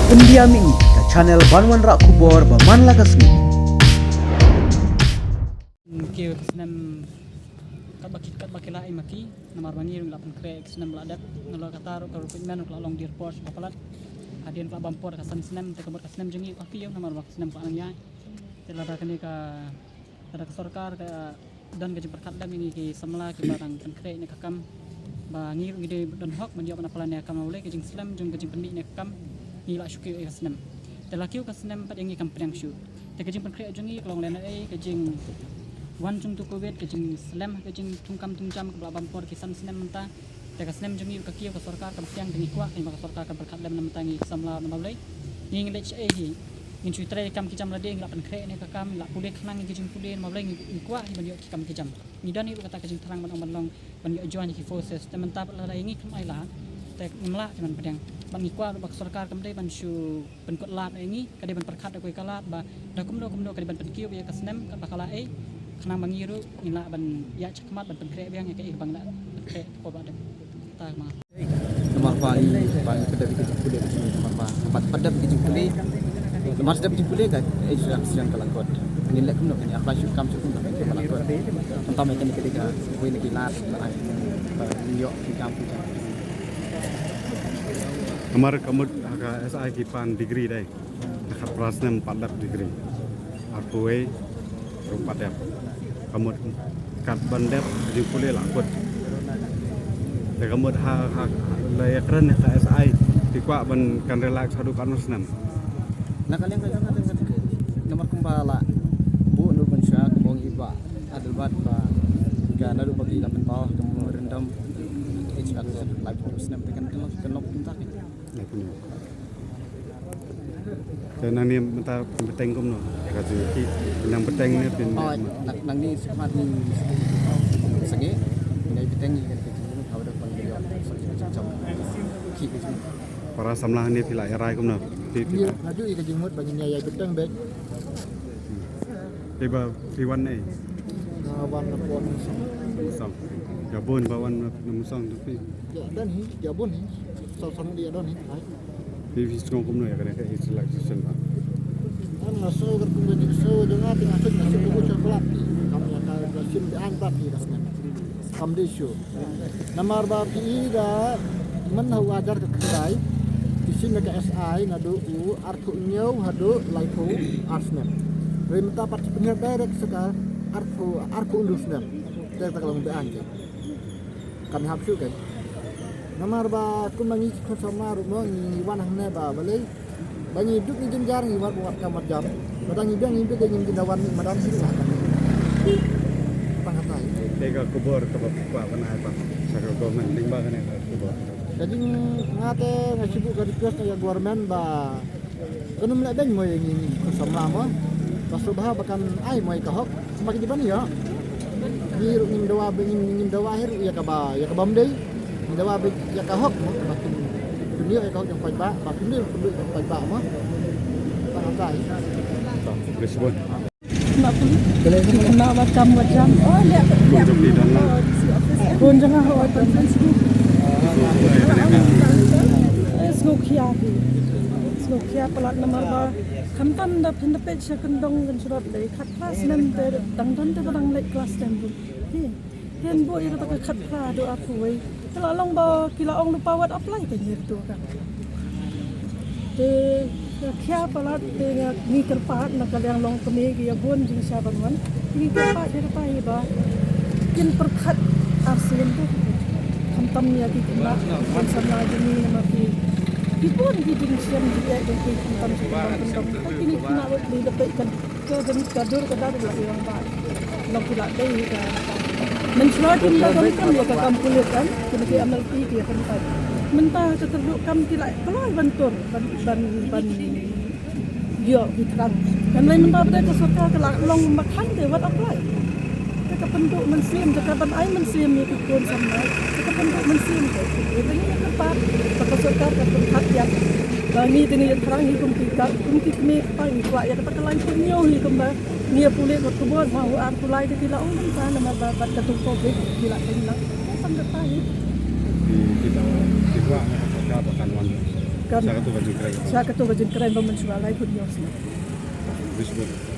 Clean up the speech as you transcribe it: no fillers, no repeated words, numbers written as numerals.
Pendiam ini ke channel Banwan Rak Kubor Baman Lagasmi. Kio kesenam kat baki lai maki namar bangi ring lapan krek kesenam ladat ngalo katar kalau pimpinan kalau long dir pos bapalat hadian kalau bampor kasan senam tekabot kesenam jengi aki yo namar bak senam ko anang ya telada kani ka tada sorkar ka dan gaji perkadam ini ki semla ki barang kan krek ni kakam bangi ngide dan hok menjawab na plan ya kam oleh kejing senam jung gaji pendi ni kakam ni la syuki kesenam telaki kesenam pat yang kam pedang syu tekejing krek jengi kalau lena kejing wan chung tu covid kejing slam kejing tungkam tungjam ke belakang por kisan senem mentah teka senem jengi ke kieu ke sorkar ke siang dengan kuak ni maka sorkar ke berkat dalam mentangi samla nama boleh ni ngelech hi ngin cuitre kam kijam lade nglapan krek ni ka kam la pulih khnang kejing pulih nama boleh ngi kuak ni banyo kam kijam ni dan ni kata kejing terang ban long banyo joan ki forces tementap la ngi kem ai la tek ngla cuman pedang ban ngi kuak bak sorkar kam dei ban syu ben kot lat ngi kade ban perkat ko kalat ba dakum do kade ban penkiu ya ka senem ka bakala kenang bangiru ina ban ya cakmat ban penkrek biang ya ke bang nak penkrek ko ba ta ma nomor pali kedap kita kulit nomor tempat padam kita kulit nomor sedap kita kulit kan sedang kelakot nilai kumno kan apa syuk kam syuk kumno kan kelakot tentang mereka ketika gue lagi lat yo di kampung nomor kamut aga SI kipan degree dai dekat prasnem 4 degree aku rumpat ya kamut kat bandep di kuliah lakut dan kamut hak layak keren ya KSI di kuak ban kan relax hadu kan senam nah kalian nomor kembala bu nu bensya bong iba adal bat ba gana du bagi lapan bawah kamu rendam HK live senam tekan kenok tuntak nah punya dan ini minta beteng kumno kasi ki nang beteng ni pin nang ni semat ni segi ni beteng ni kan kita tahu dah panggil macam ki ke para samlah ni pila erai kumno ti laju i ka jumut bagi nyai beteng bet tiba piwan ni wan pon song gabon bawan namusong tapi ya dan hi jabon hi son dia don hi Bibi semua kumno ya kadang kayak selection pak. Kan naso kerja di so jangan tinggal sih nasi buku coklat. Kamu yang kalau bersin diangkat di rasanya. Kamu di show. Nomor bab ida mana wajar ke kedai. Di sini ke SI ngadu arku nyau hadu laiku arsnep. Remta pat benar direct sekal arku undusnep. Kita kalau beranjak. Kami hapsu kan. Namar ba kun mangi sama rumah ni wanah ne ba balai bangi duk ni jenjar ni buat kamar jam badang ibang ibe ke jin dawan ni madam sini lah kan pangatai Tega kubur ke bapak mana apa sakar government lingba kan ya kubur jadi ngate ngasibuk ka request ya government ba kunum la ben moy ni sama ma pasubha bakan ai moy ka hok semakin di ya biru ngin dawa akhir ya ka bam dei dawa ya kahok makin dunia ya kahok yang pajak makin dia penduduk yang pajak mah pangai Lisbon nak kena macam-macam oh lihat pun jangan awak conference Slokia pelat nomor ba kamtan da pendepet sekendong kan surat dari kat kelas 6 dang te badang lek kelas 10 hen bo ira tak kat pra do aku wei kalau long ba kila ong lupa wat apply kan gitu kan de kya pelat de ni kerpat nak yang long kemi ya bon jing saban wan ni kerpat de pa ba kin perkat arsian tu kamtam ya di kena kan sama jini mati dipun di jing siam dia de kamtam kamtam ini kena di dapat kan ke jenis kadur kadar lah orang ba long kila dei kan mensuat kita kan ya ke kampung kan kita amal tinggi kan mentah keterduk kam tidak keluar bantur ban dia ditang kan lain mentah pada kesuka ke long makan dia buat apply ke penduk mensim ke ban ai mensim ya ke kon sama ke penduk mensim ke ini yang tepat kesuka ke tempat yang ni ini terang hikum kita kami apa ni kuat ya kata lain punya hikum ba ni pulih ke kebun mau artu lain dia tidak orang sana babat ketuk covid tidak kenal sampai tahu di kuak apa kan wan kan Saya tu baju keren. saya ketua bajin keren mensualai pun yos Disebut